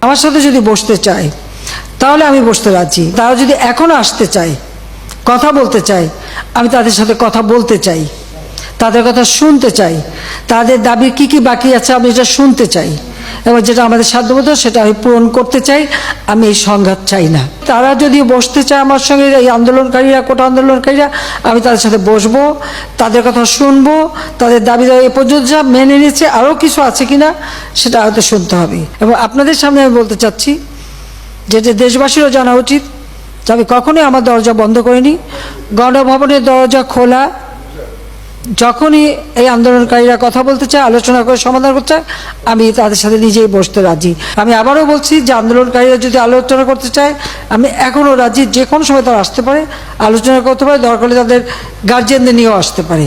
আমার সাথে যদি বসতে চায় তাহলে আমি বসতে রাজি। তারা যদি এখনো আসতে চায়, কথা বলতে চায়, আমি তাদের সাথে কথা বলতে চাই, তাদের কথা শুনতে চাই, তাদের দাবি কি কি বাকি আছে আমি এটা শুনতে চাই, এবং যেটা আমাদের সাধ্যমতো সেটা আমি পূরণ করতে চাই। আমি এই সংঘাত চাই না। তারা যদি বসতে চায় আমার সঙ্গে, এই আন্দোলনকারীরা, কোটা আন্দোলনকারীরা, আমি তাদের সাথে বসবো, তাদের কথা শুনবো, তাদের দাবি এ পর্যন্ত যা মেনে নিয়েছে আরও কিছু আছে কিনা সেটা হয়তো শুনতে হবে। এবং আপনাদের সামনে আমি বলতে চাচ্ছি যেটা দেশবাসীরও জানা উচিত যে আমি কখনোই আমার দরজা বন্ধ করিনি। গণভবনের দরজা খোলা। যখনই এই আন্দোলনকারীরা কথা বলতে চায়, আলোচনা করে সমাধান করতে চায়, আমি তাদের সাথে নিজেই বসতে রাজি। আমি আবারও বলছি যে আন্দোলনকারীরা যদি আলোচনা করতে চায়, আমি এখনও রাজি। যে কোনো সময় তারা আসতে পারে, আলোচনা করতে পারে, দরকার হলে তাদের গার্জিয়ানদের নিয়েও আসতে পারে।